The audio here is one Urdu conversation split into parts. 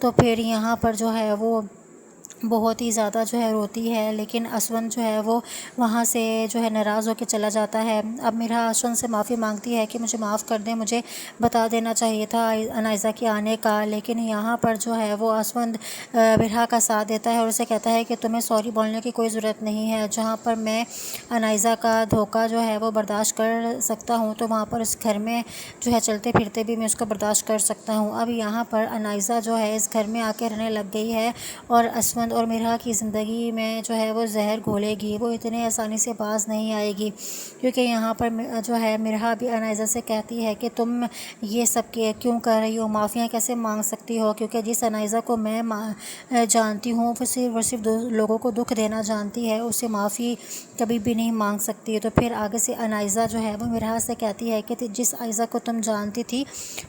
تو پھر یہاں پر جو ہے وہ بہت ہی زیادہ جو ہے روتی ہے، لیکن اسون جو ہے وہ وہاں سے جو ہے ناراض ہو کے چلا جاتا ہے۔ اب میرا اسون سے معافی مانگتی ہے کہ مجھے معاف کر دیں، مجھے بتا دینا چاہیے تھا انائزہ کے آنے کا، لیکن یہاں پر جو ہے وہ اسون مرحا کا ساتھ دیتا ہے اور اسے کہتا ہے کہ تمہیں سوری بولنے کی کوئی ضرورت نہیں ہے، جہاں پر میں انائزہ کا دھوکہ جو ہے وہ برداشت کر سکتا ہوں تو وہاں پر اس گھر میں جو ہے چلتے پھرتے بھی میں اس کو برداشت کر سکتا ہوں۔ اب یہاں پر انائزہ جو ہے اس گھر میں آ کے رہنے لگ گئی ہے اور اسون اور مرحا کی زندگی میں جو ہے وہ زہر گھولے گی، وہ اتنے آسانی سے باز نہیں آئے گی، کیونکہ یہاں پر جو ہے مرحا بھی انائزہ سے کہتی ہے کہ تم یہ سب کیوں کر رہی ہو، معافیاں کیسے مانگ سکتی ہو، کیونکہ جس انائزہ کو میں جانتی ہوں وہ صرف لوگوں کو دکھ دینا جانتی ہے، اسے معافی کبھی بھی نہیں مانگ سکتی۔ تو پھر آگے سے انائزہ جو ہے وہ مرحا سے کہتی ہے کہ جس انائزہ کو تم جانتی تھی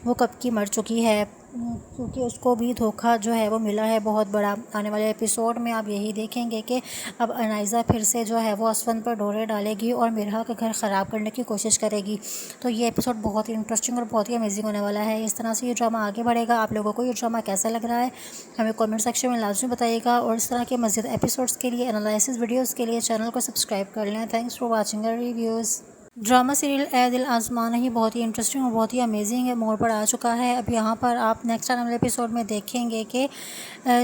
وہ کب کی مر چکی ہے، کیونکہ اس کو بھی دھوکہ جو ہے وہ ملا ہے بہت بڑا۔ آنے والے ایپیسوڈ میں آپ یہی دیکھیں گے کہ اب انائزہ پھر سے جو ہے وہ اسون پر ڈورے ڈالے گی اور مرحا کا گھر خراب کرنے کی کوشش کرے گی۔ تو یہ ایپیسوڈ بہت ہی انٹرسٹنگ اور بہت ہی امیزنگ ہونے والا ہے۔ اس طرح سے یہ ڈرامہ آگے بڑھے گا۔ آپ لوگوں کو یہ ڈرامہ کیسا لگ رہا ہے ہمیں کامنٹ سیکشن میں لازمی بتائیے گا، اور اس طرح کے مزید ایپیسوڈس کے لیے، انالائسس ویڈیوز کے لیے چینل کو سبسکرائب کر لیں۔ Thanks for watching our reviews. Drama serial Ae Dil Azmana ہی بہت ہی انٹرسٹنگ اور بہت ہی امیزنگ موڑ پر آ چکا ہے۔ اب یہاں پر آپ نیکسٹ آنے والے ایپیسوڈ میں دیکھیں گے کہ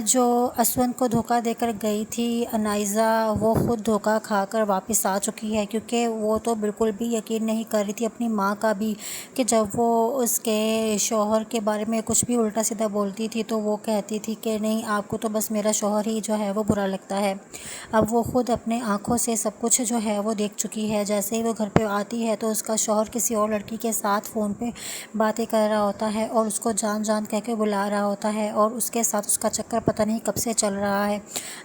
جو اسون کو دھوکہ دے کر گئی تھی انائزہ، وہ خود دھوکہ کھا کر واپس آ چکی ہے، کیونکہ وہ تو بالکل بھی یقین نہیں کر رہی تھی اپنی ماں کا بھی، کہ جب وہ اس کے شوہر کے بارے میں کچھ بھی الٹا سیدھا بولتی تھی تو وہ کہتی تھی کہ نہیں، آپ کو تو بس میرا شوہر ہی جو ہے وہ برا لگتا ہے۔ اب وہ خود اپنے آنکھوں سے سب کچھ جو ہے وہ دیکھ چکی ہے۔ جیسے ہی وہ گھر پہ آتی ہے تو اس کا شوہر کسی اور لڑکی کے ساتھ فون پہ باتیں کر رہا ہوتا ہے اور اس کو جان جان کہہ کے بلا رہا ہوتا ہے، اور اس کے ساتھ اس کا چکر پتہ نہیں کب سے چل رہا ہے۔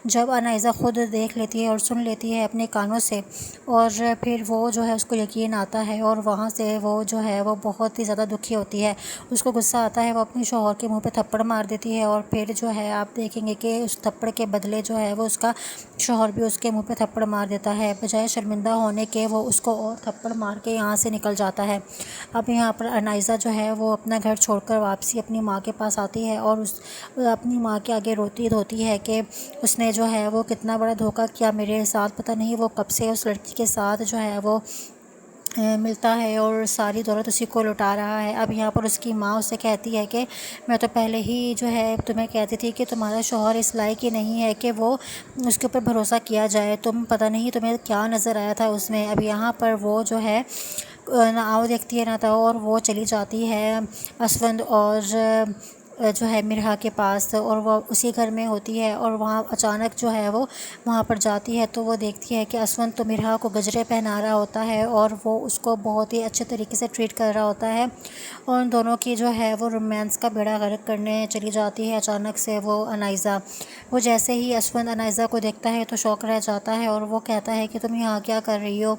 جب انائزہ خود دیکھ لیتی ہے اور سن لیتی ہے اپنے کانوں سے، اور پھر وہ جو ہے اس کو یقین آتا ہے، اور وہاں سے وہ جو ہے وہ بہت ہی زیادہ دکھی ہوتی ہے، اس کو غصہ آتا ہے، وہ اپنے شوہر کے منہ پہ تھپڑ مار دیتی ہے، اور پھر جو ہے آپ دیکھیں گے کہ اس تھپڑ کے بدلے جو ہے وہ اس کا شوہر بھی اس کے منہ پہ تھپڑ مار دیتا ہے، بجائے شرمندہ ہونے کے وہ اس کو اور تھپڑ مار کے یہاں سے نکل جاتا ہے۔ اب یہاں پر انائزہ جو ہے وہ اپنا گھر چھوڑ کر واپسی اپنی ماں کے پاس آتی ہے، اور اپنی ماں کے آگے روتی دھوتی ہے کہ اس نے جو ہے وہ کتنا بڑا دھوکہ کیا میرے ساتھ، پتہ نہیں وہ کب سے اس لڑکی کے ساتھ جو ہے وہ ملتا ہے اور ساری دولت اسی کو لٹا رہا ہے۔ اب یہاں پر اس کی ماں اسے کہتی ہے کہ میں تو پہلے ہی جو ہے تمہیں کہتی تھی کہ تمہارا شوہر اس لائق ہی نہیں ہے کہ وہ اس کے اوپر بھروسہ کیا جائے، تم پتہ نہیں تمہیں کیا نظر آیا تھا اس میں۔ اب یہاں پر وہ جو ہے نہ آؤ دیکھتی ہے نہ تو، اور وہ چلی جاتی ہے اسون اور جو ہے مرحا کے پاس، اور وہ اسی گھر میں ہوتی ہے، اور وہاں اچانک جو ہے وہ وہاں پر جاتی ہے تو وہ دیکھتی ہے کہ اسون تو مرحا کو گجرے پہنا رہا ہوتا ہے اور وہ اس کو بہت ہی اچھے طریقے سے ٹریٹ کر رہا ہوتا ہے، اور ان دونوں کی جو ہے وہ رومانس کا بیڑا غرق کرنے چلی جاتی ہے اچانک سے وہ انائزہ۔ وہ جیسے ہی اسون انائزہ کو دیکھتا ہے تو شوق رہ جاتا ہے، اور وہ کہتا ہے کہ تم یہاں کیا کر رہی ہو۔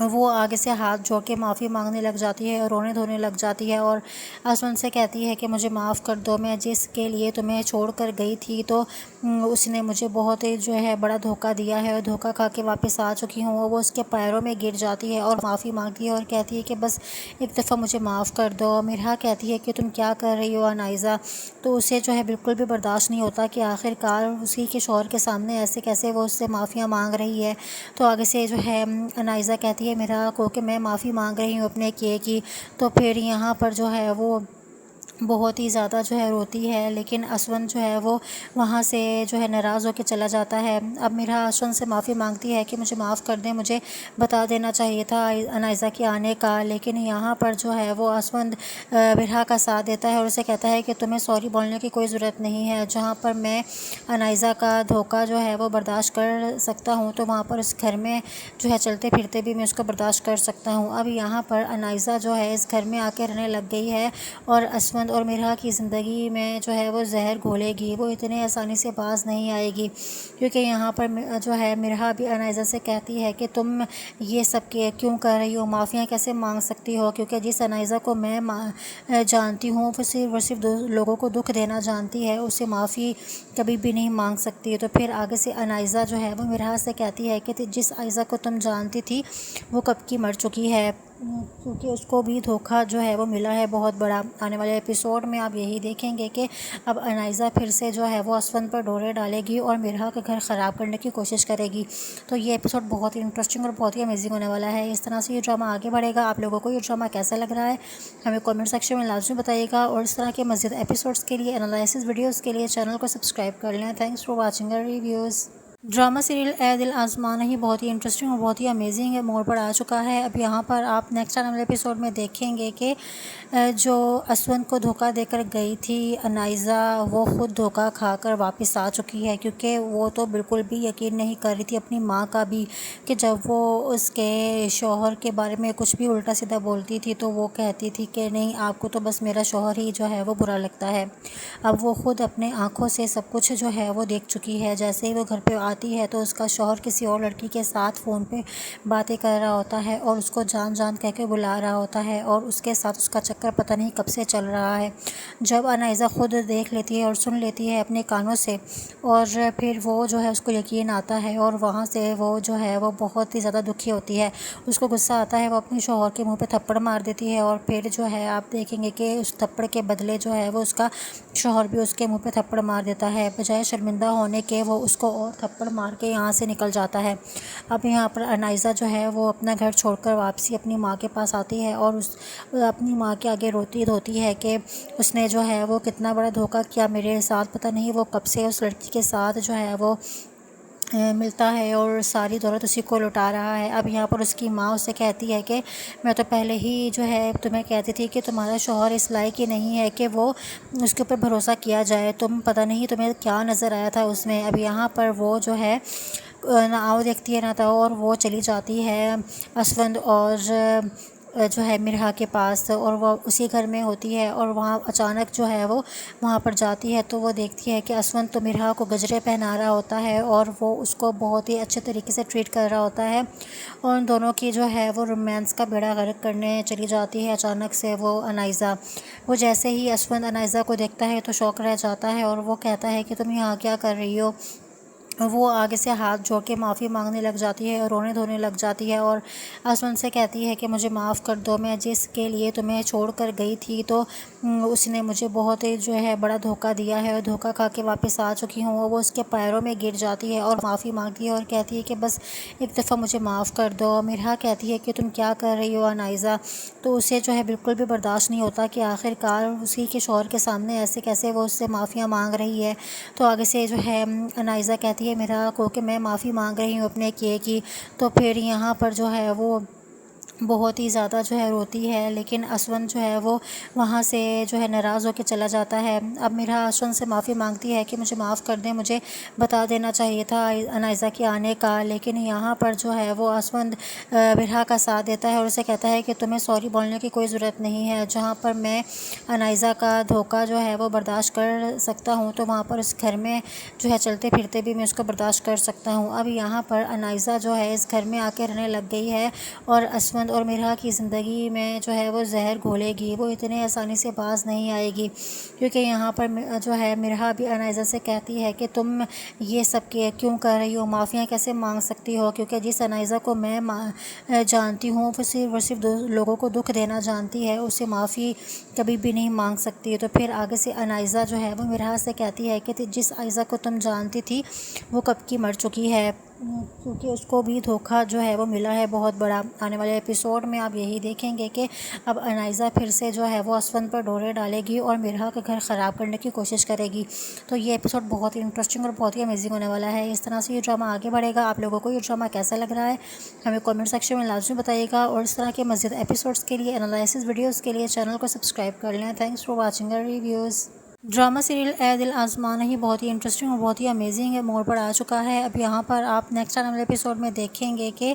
وہ آگے سے ہاتھ جوڑ کے معافی مانگنے لگ جاتی ہے اور رونے دھونے لگ جاتی ہے، اور اسون سے کہتی ہے کہ مجھے معاف کر دو، میں جس کے لیے تمہیں چھوڑ کر گئی تھی تو اس نے مجھے بہت ہی جو ہے بڑا دھوکہ دیا ہے، اور دھوکہ کھا کے واپس آ چکی ہوں۔ وہ اس کے پیروں میں گر جاتی ہے اور معافی مانگتی ہے اور کہتی ہے کہ بس ایک دفعہ مجھے معاف کر دو۔ مرحا کہتی ہے کہ تم کیا کر رہی ہو انائزہ، تو اسے جو ہے بالکل بھی برداشت نہیں ہوتا کہ آخر کار اسی کے شوہر کے سامنے ایسے کیسے وہ اس سے معافیاں مانگ رہی ہے۔ تو آگے سے جو ہے انائزہ کہتی ہے میرا کو کہ میں معافی مانگ رہی ہوں اپنے کیے کی، تو پھر یہاں پر جو ہے وہ بہت ہی زیادہ جو ہے روتی ہے، لیکن اسون جو ہے وہ وہاں سے جو ہے ناراض ہو کے چلا جاتا ہے۔ اب مرحا اسون سے معافی مانگتی ہے کہ مجھے معاف کر دیں، مجھے بتا دینا چاہیے تھا انائزہ کے آنے کا، لیکن یہاں پر جو ہے وہ اسون مرحا کا ساتھ دیتا ہے اور اسے کہتا ہے کہ تمہیں سوری بولنے کی کوئی ضرورت نہیں ہے، جہاں پر میں انائزہ کا دھوکہ جو ہے وہ برداشت کر سکتا ہوں تو وہاں پر اس گھر میں جو ہے چلتے پھرتے بھی میں اس کو برداشت کر سکتا ہوں۔ اب یہاں پر انائزہ جو ہے اس گھر میں آ کے رہنے لگ گئی ہے، اور اسون اور مرحا کی زندگی میں جو ہے وہ زہر گھولے گی، وہ اتنے آسانی سے باز نہیں آئے گی، کیونکہ یہاں پر جو ہے مرحا بھی انائزہ سے کہتی ہے کہ تم یہ سب کیوں کر رہی ہو، معافیاں کیسے مانگ سکتی ہو، کیونکہ جس انائزہ کو میں جانتی ہوں وہ صرف لوگوں کو دکھ دینا جانتی ہے، اسے معافی کبھی بھی نہیں مانگ سکتی۔ تو پھر آگے سے انائزہ جو ہے وہ مرحا سے کہتی ہے کہ جس انائزہ کو تم جانتی تھی وہ کب کی مر چکی ہے، کیونکہ اس کو بھی دھوکہ جو ہے وہ ملا ہے بہت بڑا۔ آنے والے ایپیسوڈ میں آپ یہی دیکھیں گے کہ اب انائزہ پھر سے جو ہے وہ اسفند پر ڈورے ڈالے گی اور مرحا کا گھر خراب کرنے کی کوشش کرے گی۔ تو یہ ایپیسوڈ بہت ہی انٹرسٹنگ اور بہت ہی امیزنگ ہونے والا ہے۔ اس طرح سے یہ ڈرامہ آگے بڑھے گا۔ آپ لوگوں کو یہ ڈرامہ کیسا لگ رہا ہے ہمیں کامنٹ سیکشن میں لازمی بتائیے گا، اور اس طرح کے مزید ایپیسوڈس کے لیے، انالائسس ویڈیوز کے لیے چینل کو سبسکرائب کر لیں۔ Thanks for watching our reviews. Drama serial Ae Dil Azmana ہی بہت ہی انٹرسٹنگ اور بہت ہی امیزنگ موڑ پر آ چکا ہے۔ اب یہاں پر آپ نیکسٹ آنے والے ایپیسوڈ میں دیکھیں گے کہ جو اسوند کو دھوکہ دے کر گئی تھی انائزہ، وہ خود دھوکہ کھا کر واپس آ چکی ہے، کیونکہ وہ تو بالکل بھی یقین نہیں کر رہی تھی اپنی ماں کا بھی، کہ جب وہ اس کے شوہر کے بارے میں کچھ بھی الٹا سیدھا بولتی تھی تو وہ کہتی تھی کہ نہیں، آپ کو تو بس میرا شوہر ہی جو ہے وہ برا لگتا ہے۔ اب وہ خود اپنے آنکھوں سے سب کچھ جو ہے وہ دیکھ چکی ہے۔ جیسے ہی وہ گھر پہ آتی ہے تو اس کا شوہر کسی اور لڑکی کے ساتھ فون پہ باتیں کر رہا ہوتا ہے اور اس کو جان جان کہہ کے بلا رہا ہوتا ہے، اور اس کے ساتھ اس کا چکر پتہ نہیں کب سے چل رہا ہے۔ جب انائزہ خود دیکھ لیتی ہے اور سن لیتی ہے اپنے کانوں سے، اور پھر وہ جو ہے اس کو یقین آتا ہے، اور وہاں سے وہ جو ہے وہ بہت ہی زیادہ دکھی ہوتی ہے۔ اس کو غصہ آتا ہے، وہ اپنے شوہر کے منہ پہ تھپڑ مار دیتی ہے، اور پھر جو ہے آپ دیکھیں گے کہ اس تھپڑ کے بدلے جو ہے وہ اس کا شوہر بھی اس کے منہ پہ تھپڑ مار دیتا ہے۔ بجائے شرمندہ ہونے کے وہ اس کو اور تھپڑ مار کے یہاں سے نکل جاتا ہے۔ اب یہاں پر انائزہ جو ہے وہ اپنا گھر چھوڑ کر واپسی اپنی ماں کے پاس آتی ہے، اور اپنی ماں کے آگے روتی دھوتی ہے کہ اس نے جو ہے وہ کتنا بڑا دھوکہ کیا میرے ساتھ، پتہ نہیں وہ کب سے اس لڑکی کے ساتھ جو ہے وہ ملتا ہے اور ساری دولت اسی کو لٹا رہا ہے۔ اب یہاں پر اس کی ماں اسے کہتی ہے کہ میں تو پہلے ہی جو ہے تمہیں کہتی تھی کہ تمہارا شوہر اس لائق ہی نہیں ہے کہ وہ اس کے اوپر بھروسہ کیا جائے، تم پتہ نہیں تمہیں کیا نظر آیا تھا اس میں۔ اب یہاں پر وہ جو ہے نہ آؤ دیکھتی ہے نہ تاؤ، اور وہ چلی جاتی ہے اسوند اور جو ہے مرحا کے پاس، اور وہ اسی گھر میں ہوتی ہے، اور وہاں اچانک جو ہے وہ وہاں پر جاتی ہے تو وہ دیکھتی ہے کہ اسوند تو مرحا کو گجرے پہنا رہا ہوتا ہے، اور وہ اس کو بہت ہی اچھے طریقے سے ٹریٹ کر رہا ہوتا ہے، اور ان دونوں کی جو ہے وہ رومانس کا بیڑا غرق کرنے چلی جاتی ہے اچانک سے وہ انائزہ۔ وہ جیسے ہی اسوند انائزہ کو دیکھتا ہے تو شوق رہ جاتا ہے، اور وہ کہتا ہے کہ تم یہاں کیا کر رہی ہو۔ وہ آگے سے ہاتھ جوڑ کے معافی مانگنے لگ جاتی ہے اور رونے دھونے لگ جاتی ہے، اور اسوند سے کہتی ہے کہ مجھے معاف کر دو، میں جس کے لیے تمہیں چھوڑ کر گئی تھی تو اس نے مجھے بہت جو ہے بڑا دھوکہ دیا ہے، اور دھوکہ کھا کے واپس آ چکی ہوں۔ وہ اس کے پیروں میں گر جاتی ہے اور معافی مانگتی ہے اور کہتی ہے کہ بس ایک دفعہ مجھے معاف کر دو۔ مرحا کہتی ہے کہ تم کیا کر رہی ہو انائزہ، تو اسے جو ہے بالکل بھی برداشت نہیں ہوتا کہ آخر کار اسی کے شوہر کے سامنے ایسے کیسے وہ اس سے معافیاں مانگ رہی ہے۔ تو آگے سے جو ہے انائزہ کہتی ہے مرحا کو کہ میں معافی مانگ رہی ہوں اپنے کیے کی، تو پھر یہاں پر جو ہے وہ بہت ہی زیادہ جو ہے روتی ہے، لیکن اسوند جو ہے وہ وہاں سے جو ہے ناراض ہو کے چلا جاتا ہے۔ اب مرحا اسوند سے معافی مانگتی ہے کہ مجھے معاف کر دیں، مجھے بتا دینا چاہیے تھا انائزہ کے آنے کا، لیکن یہاں پر جو ہے وہ اسوند مرحا کا ساتھ دیتا ہے اور اسے کہتا ہے کہ تمہیں سوری بولنے کی کوئی ضرورت نہیں ہے، جہاں پر میں انائزہ کا دھوکہ جو ہے وہ برداشت کر سکتا ہوں تو وہاں پر اس گھر میں جو ہے چلتے پھرتے بھی میں اس کو برداشت کر سکتا ہوں۔ اب یہاں پر انائزہ جو ہے اس گھر میں آ کے رہنے لگ گئی ہے، اور اسوند اور مرحا کی زندگی میں جو ہے وہ زہر گھولے گی، وہ اتنے آسانی سے باز نہیں آئے گی، کیونکہ یہاں پر جو ہے مرحا بھی انائزہ سے کہتی ہے کہ تم یہ سب کیوں کر رہی ہو، معافیاں کیسے مانگ سکتی ہو، کیونکہ جس انائزہ کو میں جانتی ہوں وہ صرف لوگوں کو دکھ دینا جانتی ہے، اسے معافی کبھی بھی نہیں مانگ سکتی۔ تو پھر آگے سے انائزہ جو ہے وہ مرحا سے کہتی ہے کہ جس انائزہ کو تم جانتی تھی وہ کب کی مر چکی ہے، کیونکہ اس کو بھی دھوکہ جو ہے وہ ملا ہے بہت بڑا۔ آنے والے ایپیسوڈ میں آپ یہی دیکھیں گے کہ اب انائزہ پھر سے جو ہے وہ اسوند پر ڈورے ڈالے گی اور مرحا کا گھر خراب کرنے کی کوشش کرے گی۔ تو یہ ایپیسوڈ بہت ہی انٹرسٹنگ اور بہت ہی امیزنگ ہونے والا ہے۔ اس طرح سے یہ ڈرامہ آگے بڑھے گا۔ آپ لوگوں کو یہ ڈرامہ کیسا لگ رہا ہے ہمیں کامنٹ سیکشن میں لازمی بتائیے گا، اور اس طرح کے مزید ایپیسوڈس کے لیے، انالائسس ویڈیوز کے لیے چینل کو سبسکرائب کر لیں۔ Thanks for watching our reviews. Drama serial Ae Dil Azmana ہی بہت ہی انٹرسٹنگ اور بہت ہی امیزنگ موڑ پر آ چکا ہے۔ اب یہاں پر آپ نیکسٹ آنے والے ایپیسوڈ میں دیکھیں گے کہ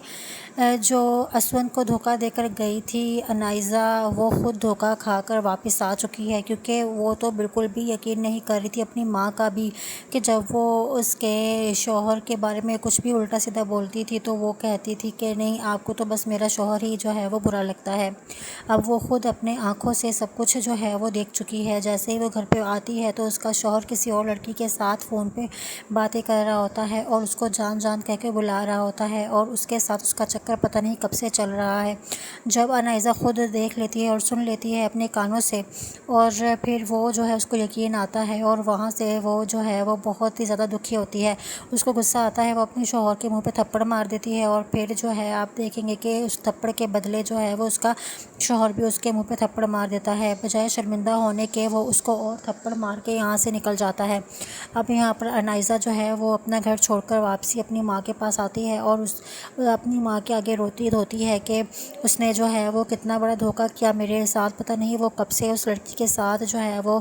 جو اسوند کو دھوکہ دے کر گئی تھی انائزہ، وہ خود دھوکہ کھا کر واپس آ چکی ہے، کیونکہ وہ تو بالکل بھی یقین نہیں کر رہی تھی اپنی ماں کا بھی، کہ جب وہ اس کے شوہر کے بارے میں کچھ بھی الٹا سیدھا بولتی تھی تو وہ کہتی تھی کہ نہیں، آپ کو تو بس میرا شوہر ہی جو ہے وہ برا لگتا ہے۔ اب وہ خود اپنے آنکھوں سے سب کچھ جو ہے وہ دیکھ چکی ہے۔ جیسے ہی وہ گھر پہ آتی ہے تو اس کا شوہر کسی اور لڑکی کے ساتھ فون پہ باتیں کر رہا ہوتا ہے اور اس کو جان جان کہہ کے بلا رہا ہوتا ہے اور اس کے ساتھ اس کا چکر پتہ نہیں کب سے چل رہا ہے۔ جب انائزہ خود دیکھ لیتی ہے اور سن لیتی ہے اپنے کانوں سے، اور پھر وہ جو ہے اس کو یقین آتا ہے اور وہاں سے وہ جو ہے وہ بہت ہی زیادہ دکھی ہوتی ہے، اس کو غصہ آتا ہے، وہ اپنے شوہر کے منہ پہ تھپڑ مار دیتی ہے اور پھر جو ہے آپ دیکھیں گے کہ اس تھپڑ کے بدلے جو ہے وہ اس کا شوہر بھی اس کے منہ پہ تھپڑ مار دیتا ہے، بجائے شرمندہ ہونے کے وہ اس کو اور تھپڑ مار کے یہاں سے نکل جاتا ہے۔ اب یہاں پر انائزہ جو ہے وہ اپنا گھر چھوڑ کر واپسی اپنی ماں کے پاس آتی ہے اور اپنی ماں کے آگے روتی دھوتی ہے کہ اس نے جو ہے وہ کتنا بڑا دھوکہ کیا میرے ساتھ، پتہ نہیں وہ کب سے اس لڑکی کے ساتھ جو ہے وہ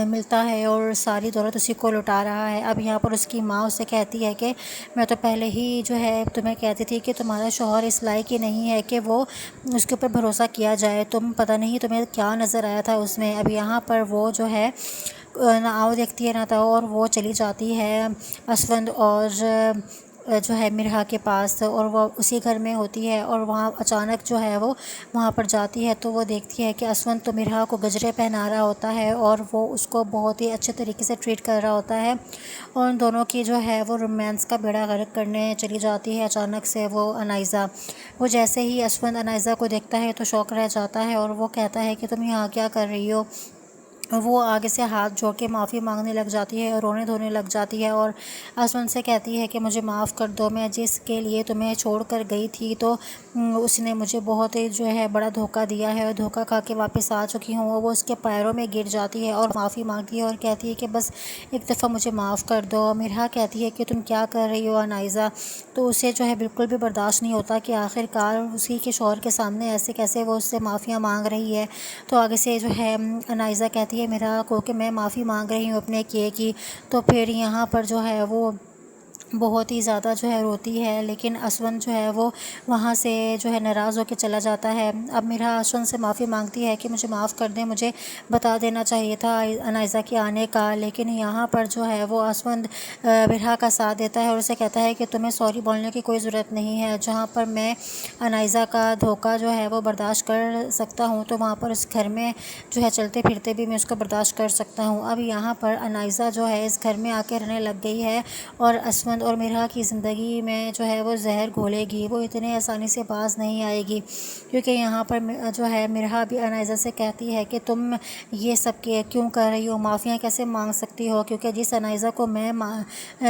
ملتا ہے اور ساری دولت اسی کو لٹا رہا ہے۔ اب یہاں پر اس کی ماں اسے کہتی ہے کہ میں تو پہلے ہی جو ہے تمہیں کہتی تھی کہ تمہارا شوہر اس لائق ہی نہیں ہے کہ وہ اس کے اوپر بھروسہ کیا جائے، تم پتہ نہیں تمہیں کیا نظر آیا تھا اس میں۔ اب یہاں پر وہ جو ہے نہ آؤ دیکھتی ہے نہ تاؤ، اور وہ چلی جاتی ہے اسوند اور جو ہے مرہا کے پاس، اور وہ اسی گھر میں ہوتی ہے اور وہاں اچانک جو ہے وہ وہاں پر جاتی ہے تو وہ دیکھتی ہے کہ اسوند تو مرہا کو گجرے پہنا رہا ہوتا ہے اور وہ اس کو بہت ہی اچھے طریقے سے ٹریٹ کر رہا ہوتا ہے، اور ان دونوں کی جو ہے وہ رومانس کا بیڑا غرق کرنے چلی جاتی ہے اچانک سے وہ انائزہ۔ وہ جیسے ہی اسوند انائزہ کو دیکھتا ہے تو شوق رہ جاتا ہے اور وہ کہتا ہے کہ تم یہاں کیا کر رہی ہو۔ وہ آگے سے ہاتھ جوڑ کے معافی مانگنے لگ جاتی ہے اور رونے دھونے لگ جاتی ہے اور اسوند سے کہتی ہے کہ مجھے معاف کر دو، میں جس کے لیے تمہیں چھوڑ کر گئی تھی تو اس نے مجھے بہت ہی جو ہے بڑا دھوکہ دیا ہے اور دھوکہ کھا کے واپس آ چکی ہوں۔ وہ اس کے پیروں میں گر جاتی ہے اور معافی مانگتی ہے اور کہتی ہے کہ بس ایک دفعہ مجھے معاف کر دو۔ مرہا کہتی ہے کہ تم کیا کر رہی ہو انائزہ، تو اسے جو ہے بالکل بھی برداشت نہیں ہوتا کہ آخر کار اسی کے شوہر کے سامنے ایسے کیسے وہ اس سے معافیاں مانگ رہی ہے۔ تو آگے سے جو ہے انائزہ کہتی ہے مرہا کو کہ میں معافی مانگ رہی ہوں اپنے کیے کی، تو پھر یہاں پر جو ہے وہ بہت ہی زیادہ جو ہے روتی ہے، لیکن اسوند جو ہے وہ وہاں سے جو ہے ناراض ہو کے چلا جاتا ہے۔ اب مرہا اسوند سے معافی مانگتی ہے کہ مجھے معاف کر دیں، مجھے بتا دینا چاہیے تھا انائزہ کے آنے کا، لیکن یہاں پر جو ہے وہ اسوند مرہا کا ساتھ دیتا ہے اور اسے کہتا ہے کہ تمہیں سوری بولنے کی کوئی ضرورت نہیں ہے، جہاں پر میں انائزہ کا دھوکہ جو ہے وہ برداشت کر سکتا ہوں تو وہاں پر اس گھر میں جو ہے چلتے پھرتے بھی میں اس کو برداشت کر سکتا ہوں۔ اب یہاں پر انائزہ جو ہے اس گھر میں آ کے رہنے لگ گئی ہے اور اسوند اور مرہا کی زندگی میں جو ہے وہ زہر گھولے گی، وہ اتنے آسانی سے باز نہیں آئے گی، کیونکہ یہاں پر جو ہے مرہا بھی انائزہ سے کہتی ہے کہ تم یہ سب کیوں کر رہی ہو، معافیاں کیسے مانگ سکتی ہو، کیونکہ جس انائزہ کو میں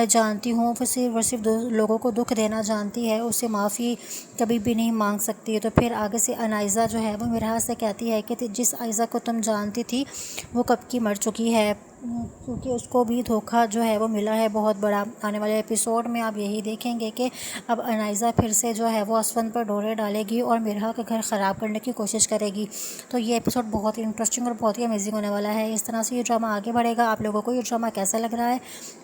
جانتی ہوں وہ صرف لوگوں کو دکھ دینا جانتی ہے، اسے معافی کبھی بھی نہیں مانگ سکتی۔ تو پھر آگے سے انائزہ جو ہے وہ مرہا سے کہتی ہے کہ جس انائزہ کو تم جانتی تھی وہ کب کی مر چکی ہے، کیونکہ اس کو بھی دھوکہ جو ہے وہ ملا ہے بہت بڑا۔ آنے والے ایپیسوڈ میں آپ یہی دیکھیں گے کہ اب انائزہ پھر سے جو ہے وہ اسوند پر ڈورے ڈالے گی اور مرہا کا گھر خراب کرنے کی کوشش کرے گی۔ تو یہ ایپیسوڈ بہت ہی انٹرسٹنگ اور بہت ہی امیزنگ ہونے والا ہے۔ اس طرح سے یہ ڈرامہ آگے بڑھے گا۔ آپ لوگوں کو یہ ڈرامہ کیسا لگ رہا ہے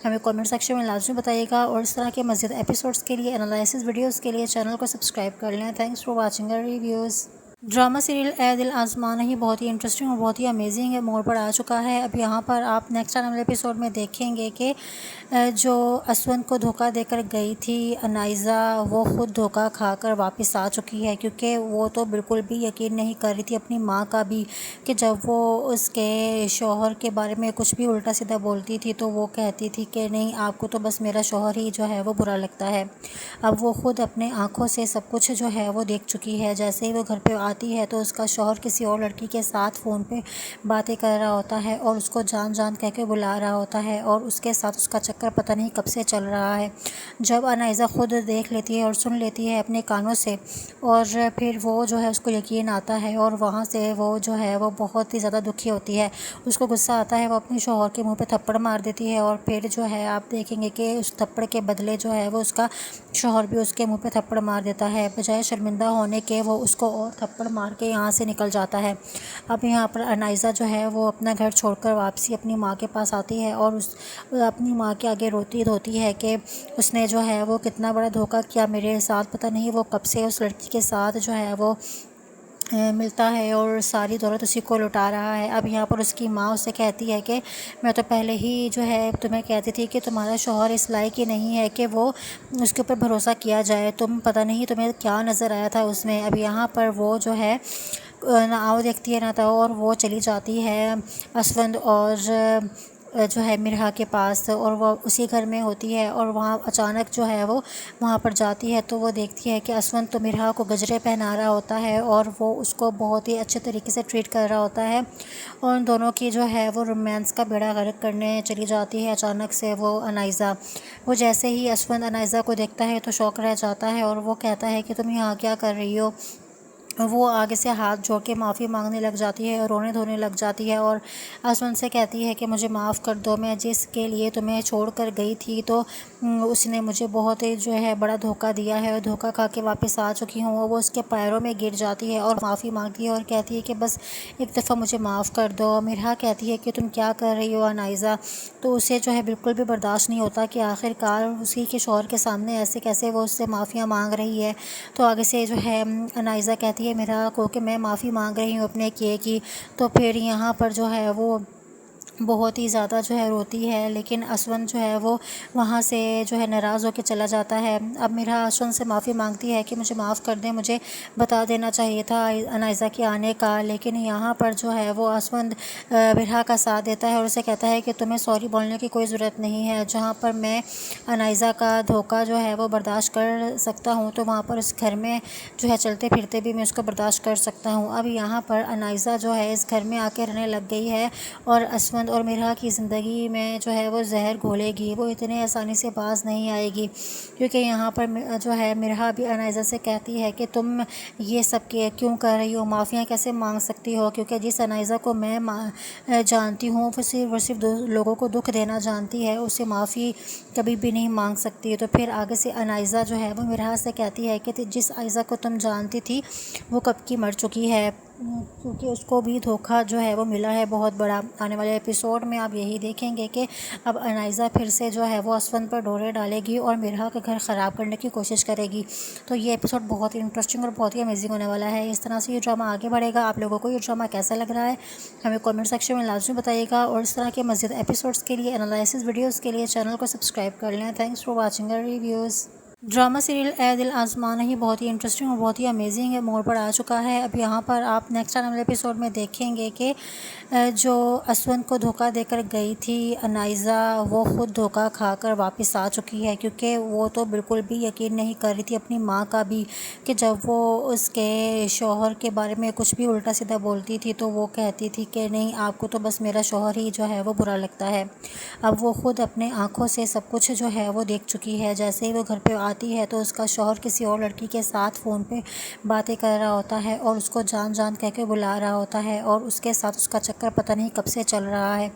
ہمیں کامنٹ سیکشن میں لازمی بتائیے گا، اور اس طرح کے مزید ایپیسوڈس کے لیے، انالائسس ویڈیوز کے لیے چینل کو سبسکرائب کر لیں۔ Thanks for watching our reviews. Drama serial Ae Dil Azmana ہی بہت ہی انٹرسٹنگ اور بہت ہی امیزنگ موڑ پر آ چکا ہے۔ اب یہاں پر آپ نیکسٹ آنے والے ایپیسوڈ میں دیکھیں گے کہ جو اسوند کو دھوکہ دے کر گئی تھی انائزہ، وہ خود دھوکہ کھا کر واپس آ چکی ہے، کیونکہ وہ تو بالکل بھی یقین نہیں کر رہی تھی اپنی ماں کا بھی، کہ جب وہ اس کے شوہر کے بارے میں کچھ بھی الٹا سیدھا بولتی تھی تو وہ کہتی تھی کہ نہیں، آپ کو تو بس میرا شوہر ہی جو ہے وہ برا لگتا ہے۔ اب وہ خود اپنے آنکھوں سے سب کچھ جو ہے وہ دیکھ چکی ہے۔ جیسے ہی وہ گھر پہ آتی ہے تو اس کا شوہر کسی اور لڑکی کے ساتھ فون پہ باتیں کر رہا ہوتا ہے اور اس کو جان جان کہہ کے بلا رہا ہوتا ہے اور اس کے ساتھ اس کا چکر پتہ نہیں کب سے چل رہا ہے۔ جب انائزہ خود دیکھ لیتی ہے اور سن لیتی ہے اپنے کانوں سے، اور پھر وہ جو ہے اس کو یقین آتا ہے اور وہاں سے وہ جو ہے وہ بہت ہی زیادہ دکھی ہوتی ہے، اس کو غصہ آتا ہے، وہ اپنے شوہر کے منہ پہ تھپڑ مار دیتی ہے اور پھر جو ہے آپ دیکھیں گے کہ اس تھپڑ کے بدلے جو ہے وہ اس کا شوہر بھی اس کے منہ پہ تھپڑ مار دیتا ہے، بجائے شرمندہ ہونے کے وہ اس کو اور تھپڑ مار کے یہاں سے نکل جاتا ہے۔ اب یہاں پر انائزہ جو ہے وہ اپنا گھر چھوڑ کر واپسی اپنی ماں کے پاس آتی ہے اور اپنی ماں کے آگے روتی دھوتی ہے کہ اس نے جو ہے وہ کتنا بڑا دھوکہ کیا میرے ساتھ، پتہ نہیں وہ کب سے اس لڑکی کے ساتھ جو ہے وہ ملتا ہے اور ساری دولت اسی کو لٹا رہا ہے۔ اب یہاں پر اس کی ماں اسے کہتی ہے کہ میں تو پہلے ہی جو ہے تمہیں کہتی تھی کہ تمہارا شوہر اس لائق ہی نہیں ہے کہ وہ اس کے اوپر بھروسہ کیا جائے، تم پتہ نہیں تمہیں کیا نظر آیا تھا اس میں۔ اب یہاں پر وہ جو ہے نہ آؤ دیکھتی ہے نہ تو، اور وہ چلی جاتی ہے اسوند اور جو ہے مرہا کے پاس، اور وہ اسی گھر میں ہوتی ہے، اور وہاں اچانک جو ہے وہ وہاں پر جاتی ہے تو وہ دیکھتی ہے کہ اسوند تو مرہا کو گجرے پہنا رہا ہوتا ہے اور وہ اس کو بہت ہی اچھے طریقے سے ٹریٹ کر رہا ہوتا ہے، اور ان دونوں کی جو ہے وہ رومانس کا بیڑا غرق کرنے چلی جاتی ہے اچانک سے وہ انائزہ۔ وہ جیسے ہی اسوند انائزہ کو دیکھتا ہے تو شوق رہ جاتا ہے، اور وہ کہتا ہے کہ تم یہاں کیا کر رہی ہو؟ وہ آگے سے ہاتھ جوڑ کے معافی مانگنے لگ جاتی ہے اور رونے دھونے لگ جاتی ہے، اور اسوند سے کہتی ہے کہ مجھے معاف کر دو، میں جس کے لیے تمہیں چھوڑ کر گئی تھی تو اس نے مجھے بہت ہی جو ہے بڑا دھوکہ دیا ہے، اور دھوکہ کھا کے واپس آ چکی ہوں۔ وہ اس کے پیروں میں گر جاتی ہے اور معافی مانگتی ہے اور کہتی ہے کہ بس ایک دفعہ مجھے معاف کر دو۔ مرہا کہتی ہے کہ تم کیا کر رہی ہو انائزہ؟ تو اسے جو ہے بالکل بھی برداشت نہیں ہوتا کہ آخر کار اسی کے شوہر کے سامنے ایسے کیسے وہ اس سے معافیاں مانگ رہی ہے۔ تو آگے سے جو ہے انائزہ کہتی ہے مرہا کو کہ میں معافی مانگ رہی ہوں اپنے کیے کی، تو پھر یہاں پر جو ہے وہ بہت ہی زیادہ جو ہے روتی ہے، لیکن اسوند جو ہے وہ وہاں سے جو ہے ناراض ہو کے چلا جاتا ہے۔ اب مرہا اسوند سے معافی مانگتی ہے کہ مجھے معاف کر دیں، مجھے بتا دینا چاہیے تھا انائزہ کے آنے کا، لیکن یہاں پر جو ہے وہ اسوند مرہا کا ساتھ دیتا ہے اور اسے کہتا ہے کہ تمہیں سوری بولنے کی کوئی ضرورت نہیں ہے، جہاں پر میں انائزہ کا دھوکہ جو ہے وہ برداشت کر سکتا ہوں تو وہاں پر اس گھر میں جو ہے چلتے پھرتے بھی میں اس کو برداشت کر سکتا ہوں۔ اب یہاں پر انائزہ جو ہے اس گھر میں آ کے رہنے لگ گئی ہے اور اسوند اور مرہا کی زندگی میں جو ہے وہ زہر گھولے گی، وہ اتنے آسانی سے باز نہیں آئے گی، کیونکہ یہاں پر جو ہے مرہا بھی انائزہ سے کہتی ہے کہ تم یہ سب کیوں کر رہی ہو، معافیاں کیسے مانگ سکتی ہو، کیونکہ جس انائزہ کو میں جانتی ہوں وہ صرف لوگوں کو دکھ دینا جانتی ہے، اسے معافی کبھی بھی نہیں مانگ سکتی۔ تو پھر آگے سے انائزہ جو ہے وہ مرہا سے کہتی ہے کہ جس انائزہ کو تم جانتی تھی وہ کب کی مر چکی ہے، کیونکہ اس کو بھی دھوکہ جو ہے وہ ملا ہے بہت بڑا۔ آنے والے ایپیسوڈ میں آپ یہی دیکھیں گے کہ اب انائزہ پھر سے جو ہے وہ اسوند پر ڈورے ڈالے گی اور مرہا کا گھر خراب کرنے کی کوشش کرے گی۔ تو یہ ایپیسوڈ بہت ہی انٹرسٹنگ اور بہت ہی امیزنگ ہونے والا ہے۔ اس طرح سے یہ ڈرامہ آگے بڑھے گا۔ آپ لوگوں کو یہ ڈرامہ کیسا لگ رہا ہے ہمیں کامنٹ سیکشن میں لازمی بتائیے گا، اور اس طرح کے مزید ایپیسوڈس کے لیے، انالائسس ویڈیوز کے لیے چینل کو سبسکرائب کر لیں۔ Thanks for watching our reviews. Drama serial Ae Dil Azmana ہی بہت ہی انٹرسٹنگ اور بہت ہی امیزنگ موڑ پر آ چکا ہے۔ اب یہاں پر آپ نیکسٹ آنے والے ایپیسوڈ میں دیکھیں گے کہ جو اسوند کو دھوکہ دے کر گئی تھی انائزہ، وہ خود دھوکہ کھا کر واپس آ چکی ہے، کیونکہ وہ تو بالکل بھی یقین نہیں کر رہی تھی اپنی ماں کا بھی، کہ جب وہ اس کے شوہر کے بارے میں کچھ بھی الٹا سیدھا بولتی تھی تو وہ کہتی تھی کہ نہیں، آپ کو تو بس میرا شوہر ہی جو ہے وہ برا لگتا ہے۔ اب وہ خود اپنے آنکھوں سے سب کچھ جو ہے وہ دیکھ چکی ہے۔ جیسے ہی وہ گھر پہ آتی ہے تو اس کا شوہر کسی اور لڑکی کے ساتھ فون پہ باتیں کر رہا ہوتا ہے اور اس کو جان جان کہہ کے بلا رہا ہوتا ہے، اور اس کے ساتھ اس کا چکر پتہ نہیں کب سے چل رہا ہے۔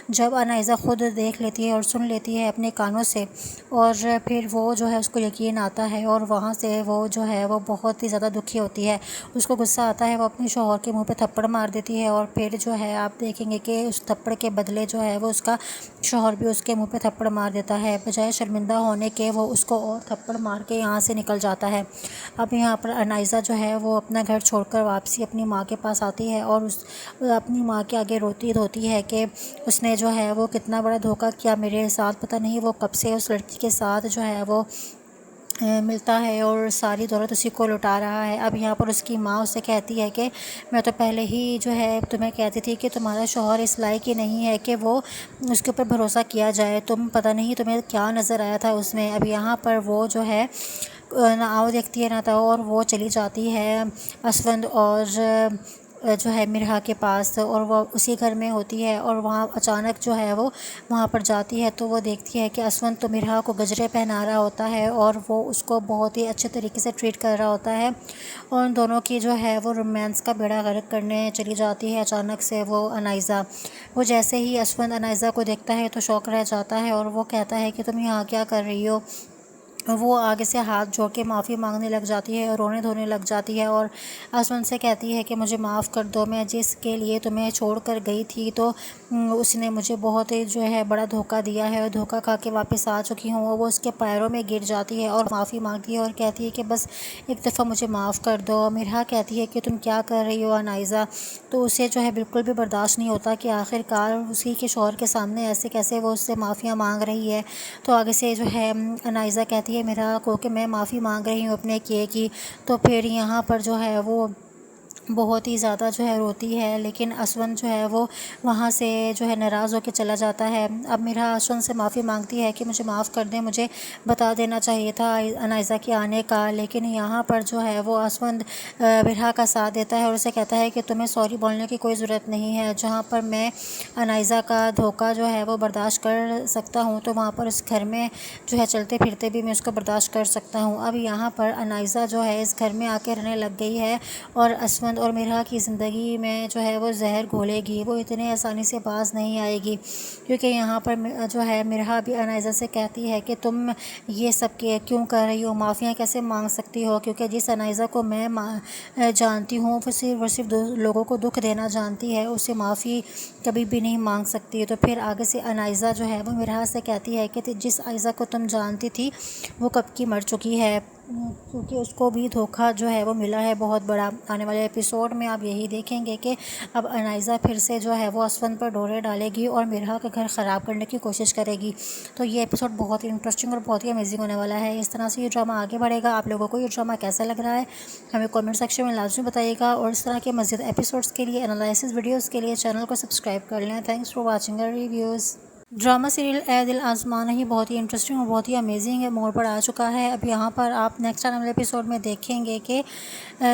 جب انائزہ خود دیکھ لیتی ہے اور سن لیتی ہے اپنے کانوں سے، اور پھر وہ جو ہے اس کو یقین آتا ہے، اور وہاں سے وہ جو ہے وہ بہت ہی زیادہ دکھی ہوتی ہے، اس کو غصہ آتا ہے، وہ اپنے شوہر کے منہ پہ تھپڑ مار دیتی ہے، اور پھر جو ہے آپ دیکھیں گے کہ اس تھپڑ کے بدلے جو ہے وہ اس کا شوہر بھی اس کے منہ پہ تھپڑ مار دیتا ہے، بجائے شرمندہ ہونے کے وہ اس کو اور تھپڑ مار کے یہاں سے نکل جاتا ہے۔ اب یہاں پر انائزہ جو ہے وہ اپنا گھر چھوڑ کر واپسی اپنی ماں کے پاس آتی ہے، اور اپنی ماں کے آگے روتی دھوتی ہے کہ اس نے جو ہے وہ کتنا بڑا دھوکہ کیا میرے ساتھ، پتہ نہیں وہ کب سے اس لڑکی کے ساتھ جو ہے وہ ملتا ہے اور ساری دولت اسی کو لٹا رہا ہے۔ اب یہاں پر اس کی ماں اسے کہتی ہے کہ میں تو پہلے ہی جو ہے تمہیں کہتی تھی کہ تمہارا شوہر اس لائق ہی نہیں ہے کہ وہ اس کے اوپر بھروسہ کیا جائے، تم پتہ نہیں تمہیں کیا نظر آیا تھا اس میں۔ اب یہاں پر وہ جو ہے نہ آؤ دیکھتی ہے نہ تو، اور وہ چلی جاتی ہے اسوند اور جو ہے مرہا کے پاس، اور وہ اسی گھر میں ہوتی ہے، اور وہاں اچانک جو ہے وہ وہاں پر جاتی ہے تو وہ دیکھتی ہے کہ اسوند تو مرہا کو گجرے پہنا رہا ہوتا ہے اور وہ اس کو بہت ہی اچھے طریقے سے ٹریٹ کر رہا ہوتا ہے، اور ان دونوں کی جو ہے وہ رومانس کا بیڑا غرق کرنے چلی جاتی ہے اچانک سے وہ انائزہ۔ وہ جیسے ہی اسوند انائزہ کو دیکھتا ہے تو شوق رہ جاتا ہے، اور وہ کہتا ہے کہ تم یہاں کیا کر رہی ہو؟ وہ آگے سے ہاتھ جوڑ کے معافی مانگنے لگ جاتی ہے اور رونے دھونے لگ جاتی ہے، اور اسوند سے کہتی ہے کہ مجھے معاف کر دو، میں جس کے لیے تمہیں چھوڑ کر گئی تھی تو اس نے مجھے بہت ہی جو ہے بڑا دھوکہ دیا ہے، اور دھوکہ کھا کے واپس آ چکی ہوں۔ وہ اس کے پیروں میں گر جاتی ہے اور معافی مانگتی ہے اور کہتی ہے کہ بس ایک دفعہ مجھے معاف کر دو۔ مرہا کہتی ہے کہ تم کیا کر رہی ہو انائزہ؟ تو اسے جو ہے بالکل بھی برداشت نہیں ہوتا کہ آخر کار اسی کے شوہر کے سامنے ایسے کیسے وہ اس سے معافیاں مانگ رہی ہے۔ تو آگے سے جو ہے انائزہ کہتی ہے مرہا کو کہ میں معافی مانگ رہی ہوں اپنے کیے کی، تو پھر یہاں پر جو ہے وہ بہت ہی زیادہ جو ہے روتی ہے، لیکن اسون جو ہے وہ وہاں سے جو ہے ناراض ہو کے چلا جاتا ہے۔ اب میرا اسون سے معافی مانگتی ہے کہ مجھے معاف کر دیں، مجھے بتا دینا چاہیے تھا انائزہ کے آنے کا، لیکن یہاں پر جو ہے وہ اسون میرا کا ساتھ دیتا ہے اور اسے کہتا ہے کہ تمہیں سوری بولنے کی کوئی ضرورت نہیں ہے۔ جہاں پر میں انائزہ کا دھوکہ جو ہے وہ برداشت کر سکتا ہوں، تو وہاں پر اس گھر میں جو ہے چلتے پھرتے بھی میں اس کو برداشت کر سکتا ہوں۔ اب یہاں پر انائزہ جو ہے اس گھر میں آ کے رہنے لگ گئی ہے اور اسون اور میرا کی زندگی میں جو ہے وہ زہر گھولے گی، وہ اتنے آسانی سے باز نہیں آئے گی، کیونکہ یہاں پر جو ہے میرا بھی انائزہ سے کہتی ہے کہ تم یہ سب کیوں کر رہی ہو، معافیاں کیسے مانگ سکتی ہو، کیونکہ جس انائزہ کو میں جانتی ہوں وہ صرف لوگوں کو دکھ دینا جانتی ہے، اسے معافی کبھی بھی نہیں مانگ سکتی۔ تو پھر آگے سے انائزہ جو ہے وہ میرا سے کہتی ہے کہ جس انائزہ کو تم جانتی تھی وہ کب کی مر چکی ہے، کیونکہ اس کو بھی دھوکہ جو ہے وہ ملا ہے بہت بڑا۔ آنے والے ایپیسوڈ میں آپ یہی دیکھیں گے کہ اب انائزہ پھر سے جو ہے وہ اسون پر ڈورے ڈالے گی اور میرا کا گھر خراب کرنے کی کوشش کرے گی۔ تو یہ ایپیسوڈ بہت ہی انٹرسٹنگ اور بہت ہی امیزنگ ہونے والا ہے۔ اس طرح سے یہ ڈرامہ آگے بڑھے گا۔ آپ لوگوں کو یہ ڈرامہ کیسا لگ رہا ہے ہمیں کامنٹ سیکشن میں لازمی بتائیے گا، اور اس طرح کے مزید ایپیسوڈس کے لیے، انالائسس ویڈیوز کے لیے چینل کو سبسکرائب کر لیں۔ Thanks for watching our reviews. Drama serial Ae Dil Azmana ہی بہت ہی انٹرسٹنگ اور بہت ہی امیزنگ موڑ پر آ چکا ہے۔ اب یہاں پر آپ نیکسٹ آنے والے ایپیسوڈ میں دیکھیں گے کہ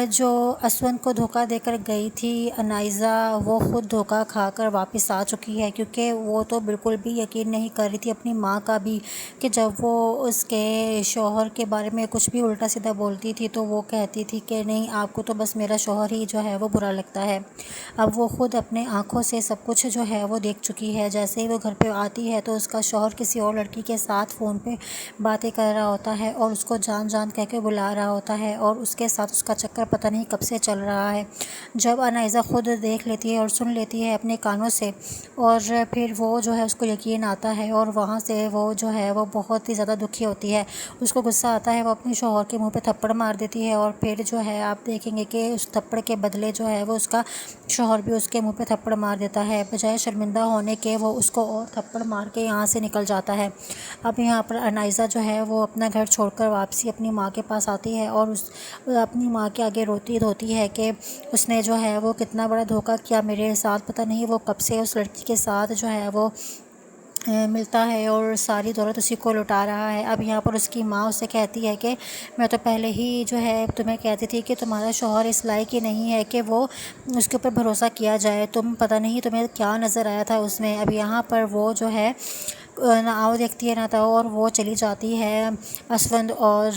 جو اسون کو دھوکہ دے کر گئی تھی انائزہ، وہ خود دھوکہ کھا کر واپس آ چکی ہے، کیونکہ وہ تو بالکل بھی یقین نہیں کر رہی تھی اپنی ماں کا بھی، کہ جب وہ اس کے شوہر کے بارے میں کچھ بھی الٹا سیدھا بولتی تھی تو وہ کہتی تھی کہ نہیں، آپ کو تو بس میرا شوہر ہی جو ہے وہ برا لگتا ہے۔ اب وہ خود اپنے آنکھوں سے سب کچھ جو ہے وہ دیکھ چکی ہے۔ جیسے ہی وہ گھر پہ آتی ہے تو اس کا شوہر کسی اور لڑکی کے ساتھ فون پہ باتیں کر رہا ہوتا ہے اور اس کو جان جان کہہ کے بلا رہا ہوتا ہے، اور اس کے ساتھ اس کا چکر پتہ نہیں کب سے چل رہا ہے۔ جب انائزہ خود دیکھ لیتی ہے اور سن لیتی ہے اپنے کانوں سے، اور پھر وہ جو ہے اس کو یقین آتا ہے، اور وہاں سے وہ جو ہے وہ بہت ہی زیادہ دکھی ہوتی ہے، اس کو غصہ آتا ہے، وہ اپنے شوہر کے منہ پہ تھپڑ مار دیتی ہے، اور پھر جو ہے آپ دیکھیں گے کہ اس تھپڑ کے بدلے جو ہے وہ اس کا شوہر بھی اس کے منہ پہ تھپڑ مار دیتا ہے، بجائے شرمندہ ہونے کے وہ اس کو اور تھپڑ مار کے یہاں سے نکل جاتا ہے۔ اب یہاں پر انائزہ جو ہے وہ اپنا گھر چھوڑ کر واپسی اپنی ماں کے پاس آتی ہے، اور اپنی ماں کے آگے روتی دھوتی ہے کہ اس نے جو ہے وہ کتنا بڑا دھوکہ کیا میرے ساتھ، پتہ نہیں وہ کب سے اس لڑکی کے ساتھ جو ہے وہ ملتا ہے اور ساری دولت اسی کو لٹا رہا ہے۔ اب یہاں پر اس کی ماں اسے کہتی ہے کہ میں تو پہلے ہی جو ہے تمہیں کہتی تھی کہ تمہارا شوہر اس لائق ہی نہیں ہے کہ وہ اس کے اوپر بھروسہ کیا جائے، تم پتہ نہیں تمہیں کیا نظر آیا تھا اس میں۔ اب یہاں پر وہ جو ہے نہ آؤ دیکھتی ہے نہ تو، اور وہ چلی جاتی ہے اسون اور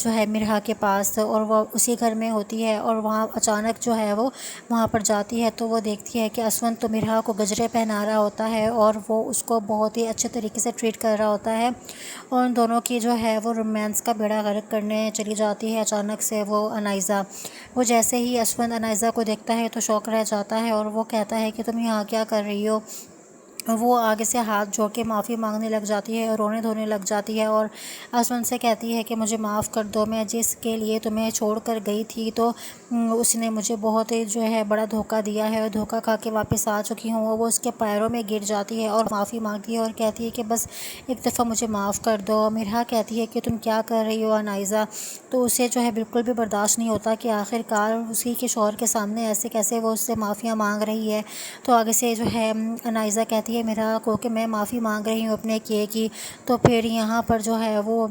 جو ہے مرہا کے پاس، اور وہ اسی گھر میں ہوتی ہے، اور وہاں اچانک جو ہے وہ وہاں پر جاتی ہے تو وہ دیکھتی ہے کہ اسون تو مرہا کو گجرے پہنا رہا ہوتا ہے، اور وہ اس کو بہت ہی اچھے طریقے سے ٹریٹ کر رہا ہوتا ہے، اور ان دونوں کی جو ہے وہ رومانس کا بیڑا غرق کرنے چلی جاتی ہے اچانک سے وہ انائزہ۔ وہ جیسے ہی اسون انائزہ کو دیکھتا ہے تو شوق رہ جاتا ہے، اور وہ کہتا ہے کہ تم یہاں کیا کر رہی ہو۔ وہ آگے سے ہاتھ جوڑ کے معافی مانگنے لگ جاتی ہے اور رونے دھونے لگ جاتی ہے، اور اسون سے کہتی ہے کہ مجھے معاف کر دو، میں جس کے لیے تمہیں چھوڑ کر گئی تھی تو اس نے مجھے بہت ہی جو ہے بڑا دھوکہ دیا ہے، اور دھوکہ کھا کے واپس آ چکی ہوں۔ وہ اس کے پیروں میں گر جاتی ہے اور معافی مانگتی ہے اور کہتی ہے کہ بس ایک دفعہ مجھے معاف کر دو۔ مرہا کہتی ہے کہ تم کیا کر رہی ہو انائزہ، تو اسے جو ہے بالکل بھی برداشت نہیں ہوتا کہ آخر کار اسی کے شوہر کے سامنے ایسے کیسے وہ اس سے معافیاں مانگ رہی ہے۔ تو آگے سے جو ہے انائزہ کہتی ہے میرا کو کہ میں معافی مانگ رہی ہوں اپنے کیے کی، تو پھر یہاں پر جو ہے وہ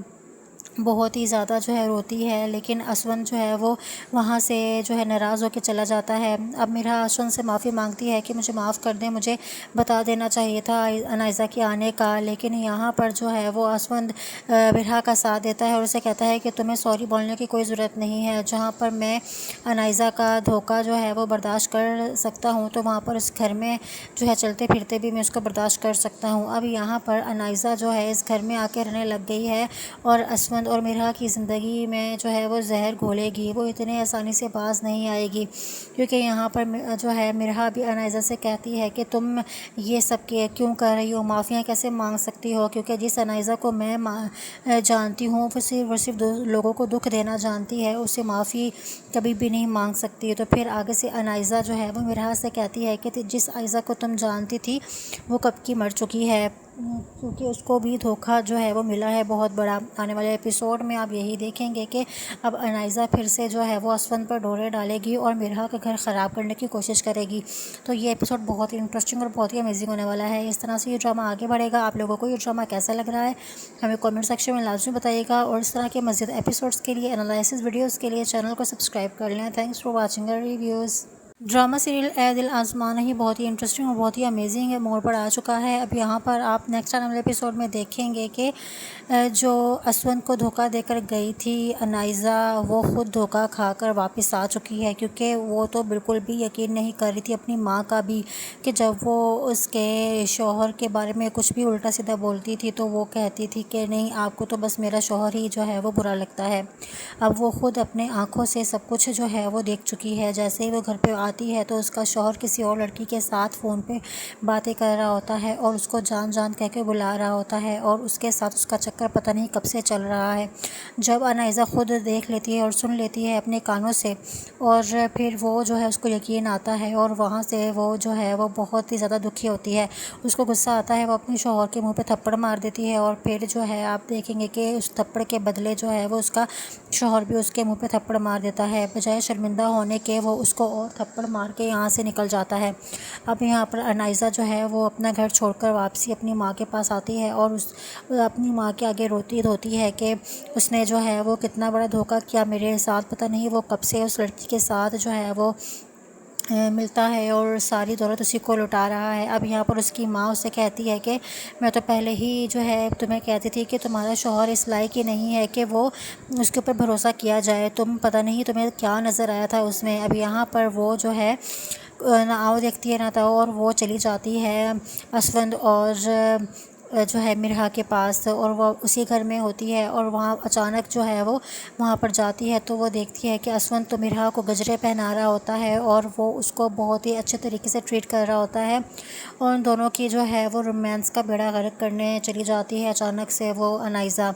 بہت ہی زیادہ جو ہے روتی ہے، لیکن اسون جو ہے وہ وہاں سے جو ہے ناراض ہو کے چلا جاتا ہے۔ اب میرا اسون سے معافی مانگتی ہے کہ مجھے معاف کر دیں، مجھے بتا دینا چاہیے تھا انائزہ کے آنے کا، لیکن یہاں پر جو ہے وہ اسون میرا کا ساتھ دیتا ہے اور اسے کہتا ہے کہ تمہیں سوری بولنے کی کوئی ضرورت نہیں ہے۔ جہاں پر میں انائزہ کا دھوکہ جو ہے وہ برداشت کر سکتا ہوں، تو وہاں پر اس گھر میں جو ہے چلتے پھرتے بھی میں اس کو برداشت کر سکتا ہوں۔ اب یہاں پر انائزہ جو ہے اس گھر میں آ کے رہنے لگ گئی ہے، اور اسون اور میرا کی زندگی میں جو ہے وہ زہر گھولے گی، وہ اتنے آسانی سے باز نہیں آئے گی، کیونکہ یہاں پر جو ہے مرہا بھی انائزہ سے کہتی ہے کہ تم یہ سب کیوں کر رہی ہو، معافیاں کیسے مانگ سکتی ہو، کیونکہ جس انائزہ کو میں جانتی ہوں وہ صرف لوگوں کو دکھ دینا جانتی ہے، اسے معافی کبھی بھی نہیں مانگ سکتی۔ تو پھر آگے سے انائزہ جو ہے وہ مرہا سے کہتی ہے کہ جس انائزہ کو تم جانتی تھی وہ کب کی مر چکی ہے، کیونکہ اس کو بھی دھوکہ جو ہے وہ ملا ہے بہت بڑا۔ آنے والے ایپیسوڈ میں آپ یہی دیکھیں گے کہ اب انائزہ پھر سے جو ہے وہ اسفند پر ڈورے ڈالے گی اور مرحا کا گھر خراب کرنے کی کوشش کرے گی۔ تو یہ ایپیسوڈ بہت ہی انٹرسٹنگ اور بہت ہی امیزنگ ہونے والا ہے۔ اس طرح سے یہ ڈرامہ آگے بڑھے گا۔ آپ لوگوں کو یہ ڈرامہ کیسا لگ رہا ہے ہمیں کامنٹ سیکشن میں لازمی بتائیے گا، اور اس طرح کے مزید ایپیسوڈس کے لیے، انالائسس ویڈیوز کے لیے چینل کو سبسکرائب کر لیں۔ Thanks for watching our reviews. Drama serial Ae Dil Azmana ہی بہت ہی انٹرسٹنگ اور بہت ہی امیزنگ موڑ پر آ چکا ہے۔ اب یہاں پر آپ نیکسٹ آنے والے ایپیسوڈ میں دیکھیں گے کہ جو اسوند کو دھوکہ دے کر گئی تھی انائزہ، وہ خود دھوکہ کھا کر واپس آ چکی ہے، کیونکہ وہ تو بالکل بھی یقین نہیں کر رہی تھی اپنی ماں کا بھی، کہ جب وہ اس کے شوہر کے بارے میں کچھ بھی الٹا سیدھا بولتی تھی تو وہ کہتی تھی کہ نہیں، آپ کو تو بس میرا شوہر ہی جو ہے وہ برا لگتا ہے۔ اب وہ خود اپنے آنکھوں سے سب کچھ جو ہے وہ دیکھ چکی ہے۔ جیسے ہی وہ گھر پہ آتی ہے تو اس کا شوہر کسی اور لڑکی کے ساتھ فون پہ باتیں کر رہا ہوتا ہے اور اس کو جان جان کہہ کے بلا رہا ہوتا ہے، اور اس کے ساتھ اس کا چکر پتہ نہیں کب سے چل رہا ہے۔ جب انائزہ خود دیکھ لیتی ہے اور سن لیتی ہے اپنے کانوں سے، اور پھر وہ جو ہے اس کو یقین آتا ہے، اور وہاں سے وہ جو ہے وہ بہت ہی زیادہ دکھی ہوتی ہے۔ اس کو غصہ آتا ہے، وہ اپنے شوہر کے منہ پہ تھپڑ مار دیتی ہے، اور پھر جو ہے آپ دیکھیں گے کہ اس تھپڑ کے بدلے جو ہے وہ اس کا شوہر بھی اس کے منہ پہ تھپڑ مار دیتا ہے۔ بجائے شرمندہ ہونے کے وہ اس کو اور تھپڑ مار کے یہاں سے نکل جاتا ہے۔ اب یہاں پر انائزہ جو ہے وہ اپنا گھر چھوڑ کر واپسی اپنی ماں کے پاس آتی ہے، اور اپنی ماں کے آگے روتی دھوتی ہے کہ اس نے جو ہے وہ کتنا بڑا دھوکہ کیا میرے ساتھ، پتہ نہیں وہ کب سے اس لڑکی کے ساتھ جو ہے وہ ملتا ہے اور ساری دولت اسی کو لٹا رہا ہے۔ اب یہاں پر اس کی ماں اسے کہتی ہے کہ میں تو پہلے ہی جو ہے تمہیں کہتی تھی کہ تمہارا شوہر اس لائق ہی نہیں ہے کہ وہ اس کے اوپر بھروسہ کیا جائے، تم پتہ نہیں تمہیں کیا نظر آیا تھا اس میں۔ اب یہاں پر وہ جو ہے نہ آؤ دیکھتی ہے نہ تاؤ، اور وہ چلی جاتی ہے اسوند اور جو ہے مرحا کے پاس، اور وہ اسی گھر میں ہوتی ہے، اور وہاں اچانک جو ہے وہ وہاں پر جاتی ہے تو وہ دیکھتی ہے کہ اسوند تو مرحا کو گجرے پہنا رہا ہوتا ہے، اور وہ اس کو بہت ہی اچھے طریقے سے ٹریٹ کر رہا ہوتا ہے، اور ان دونوں کی جو ہے وہ رومانس کا بیڑا غرق کرنے چلی جاتی ہے اچانک سے وہ انائزہ۔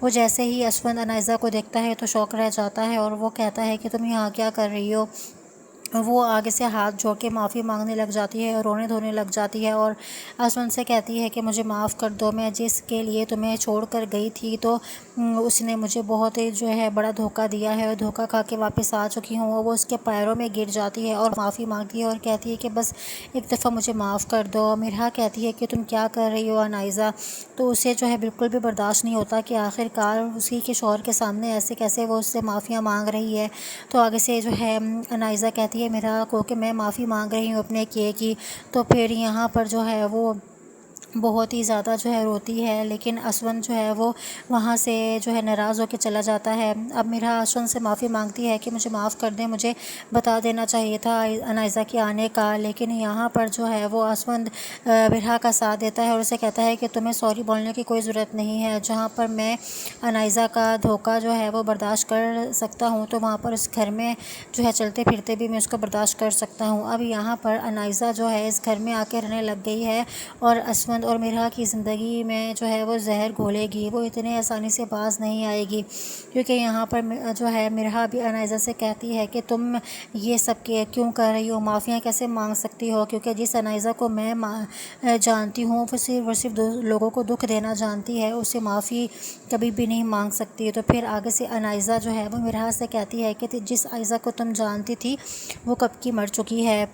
وہ جیسے ہی اسوند انائزہ کو دیکھتا ہے تو شوق رہ جاتا ہے، اور وہ کہتا ہے کہ تم یہاں کیا کر رہی ہو۔ وہ آگے سے ہاتھ جوڑ کے معافی مانگنے لگ جاتی ہے اور رونے دھونے لگ جاتی ہے، اور اسوند سے کہتی ہے کہ مجھے معاف کر دو، میں جس کے لیے تمہیں چھوڑ کر گئی تھی تو اس نے مجھے بہت ہی جو ہے بڑا دھوکہ دیا ہے، اور دھوکہ کھا کے واپس آ چکی ہوں۔ وہ اس کے پیروں میں گر جاتی ہے اور معافی مانگتی ہے اور کہتی ہے کہ بس ایک دفعہ مجھے معاف کر دو۔ مرحا کہتی ہے کہ تم کیا کر رہی ہو انائزہ، تو اسے جو ہے بالکل بھی برداشت نہیں ہوتا کہ آخر کار اسی کے شوہر کے سامنے ایسے کیسے وہ اس سے معافیاں مانگ رہی ہے۔ تو آگے سے جو ہے انائزہ کہتی ہے مرحا کو کہ میں معافی مانگ رہی ہوں اپنے کیے کی، تو پھر یہاں پر جو ہے وہ بہت ہی زیادہ جو ہے روتی ہے، لیکن اسوند جو ہے وہ وہاں سے جو ہے ناراض ہو کے چلا جاتا ہے۔ اب مرحا اسوند سے معافی مانگتی ہے کہ مجھے معاف کر دیں، مجھے بتا دینا چاہیے تھا انائزہ کے آنے کا، لیکن یہاں پر جو ہے وہ اسوند مرحا کا ساتھ دیتا ہے اور اسے کہتا ہے کہ تمہیں سوری بولنے کی کوئی ضرورت نہیں ہے، جہاں پر میں انائزہ کا دھوکہ جو ہے وہ برداشت کر سکتا ہوں تو وہاں پر اس گھر میں جو ہے چلتے پھرتے بھی میں اس کو برداشت کر سکتا ہوں۔ اب یہاں پر انائزہ جو ہے اس گھر میں آ کے رہنے لگ گئی ہے، اور اسوند اور مرحا کی زندگی میں جو ہے وہ زہر گھولے گی، وہ اتنے آسانی سے باز نہیں آئے گی، کیونکہ یہاں پر جو ہے مرحا بھی انائزہ سے کہتی ہے کہ تم یہ سب کیوں کر رہی ہو، معافیاں کیسے مانگ سکتی ہو، کیونکہ جس انائزہ کو میں جانتی ہوں وہ صرف لوگوں کو دکھ دینا جانتی ہے، اسے معافی کبھی بھی نہیں مانگ سکتی۔ تو پھر آگے سے انائزہ جو ہے وہ مرحا سے کہتی ہے کہ جس انائزہ کو تم جانتی تھی وہ کب کی مر چکی ہے،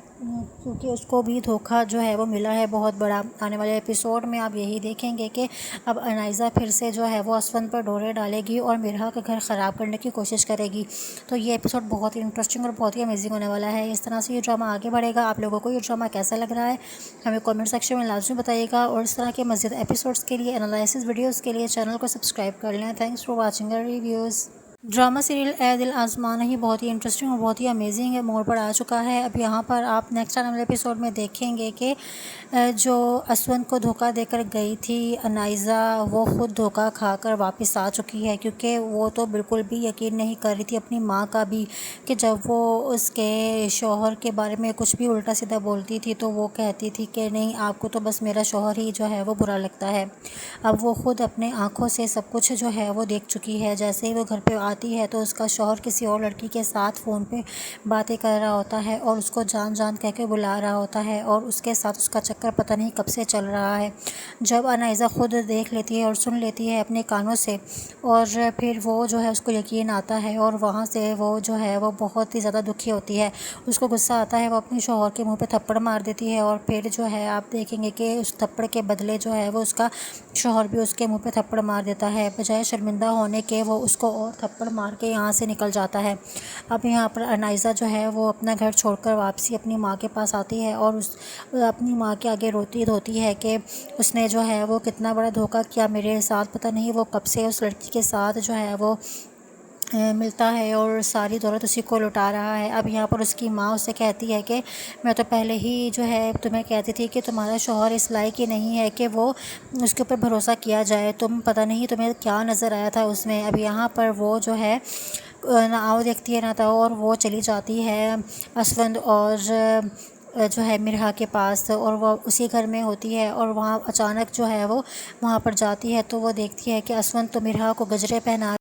کیونکہ اس کو بھی دھوکہ جو ہے وہ ملا ہے بہت بڑا۔ آنے والے ایپیسوڈ میں آپ یہی دیکھیں گے کہ اب انائزہ پھر سے جو ہے وہ اسوند پر ڈورے ڈالے گی اور مرحا کا گھر خراب کرنے کی کوشش کرے گی۔ تو یہ ایپیسوڈ بہت ہی انٹرسٹنگ اور بہت ہی امیزنگ ہونے والا ہے۔ اس طرح سے یہ ڈرامہ آگے بڑھے گا۔ آپ لوگوں کو یہ ڈرامہ کیسا لگ رہا ہے ہمیں کامنٹ سیکشن میں لازمی بتائیے گا، اور اس طرح کے مزید ایپیسوڈس کے لیے، انالائسس ویڈیوز کے لیے چینل کو سبسکرائب کر لیں۔ Thanks for watching our reviews. Drama serial Ae Dil Azmana ہی بہت ہی انٹرسٹنگ اور بہت ہی امیزنگ موڑ پر آ چکا ہے۔ اب یہاں پر آپ نیکسٹ آنے والے ایپیسوڈ میں دیکھیں گے کہ جو اسوند کو دھوکہ دے کر گئی تھی انائزہ، وہ خود دھوکہ کھا کر واپس آ چکی ہے، کیونکہ وہ تو بالکل بھی یقین نہیں کر رہی تھی اپنی ماں کا بھی، کہ جب وہ اس کے شوہر کے بارے میں کچھ بھی الٹا سیدھا بولتی تھی تو وہ کہتی تھی کہ نہیں، آپ کو تو بس میرا شوہر ہی جو ہے وہ برا لگتا ہے۔ اب وہ خود اپنے آنکھوں سے سب کچھ جو ہے وہ دیکھ چکی ہے۔ جیسے ہی وہ گھر پہ آتی ہے تو اس کا شوہر کسی اور لڑکی کے ساتھ فون پہ باتیں کر رہا ہوتا ہے اور اس کو جان جان کہہ کے بلا رہا ہوتا ہے اور اس کے ساتھ اس کا چکر پتہ نہیں کب سے چل رہا ہے۔ جب انائزہ خود دیکھ لیتی ہے اور سن لیتی ہے اپنے کانوں سے، اور پھر وہ جو ہے اس کو یقین آتا ہے اور وہاں سے وہ جو ہے وہ بہت ہی زیادہ دکھی ہوتی ہے، اس کو غصہ آتا ہے، وہ اپنے شوہر کے منہ پہ تھپڑ مار دیتی ہے اور پھر جو ہے آپ دیکھیں گے کہ اس تھپڑ کے بدلے جو ہے وہ اس کا شوہر بھی اس کے منہ پہ تھپڑ مار دیتا ہے، بجائے شرمندہ ہونے کے وہ اس کو اور تھپڑ مار کے یہاں سے نکل جاتا ہے۔ اب یہاں پر انائزہ جو ہے وہ اپنا گھر چھوڑ کر واپسی اپنی ماں کے پاس آتی ہے اور اپنی ماں کے آگے روتی دھوتی ہے کہ اس نے جو ہے وہ کتنا بڑا دھوکہ کیا میرے ساتھ، پتہ نہیں وہ کب سے اس لڑکی کے ساتھ جو ہے وہ ملتا ہے اور ساری دولت اسی کو لٹا رہا ہے۔ اب یہاں پر اس کی ماں اسے کہتی ہے کہ میں تو پہلے ہی جو ہے تمہیں کہتی تھی کہ تمہارا شوہر اس لائق ہی نہیں ہے کہ وہ اس کے اوپر بھروسہ کیا جائے، تم پتہ نہیں تمہیں کیا نظر آیا تھا اس میں۔ اب یہاں پر وہ جو ہے نہ آؤ دیکھتی ہے نہ تاؤ، اور وہ چلی جاتی ہے اسوند اور جو ہے مرہا کے پاس، اور وہ اسی گھر میں ہوتی ہے اور وہاں اچانک جو ہے وہ وہاں پر جاتی ہے تو وہ دیکھتی ہے کہ اسوند تو مرہا کو گجرے پہنا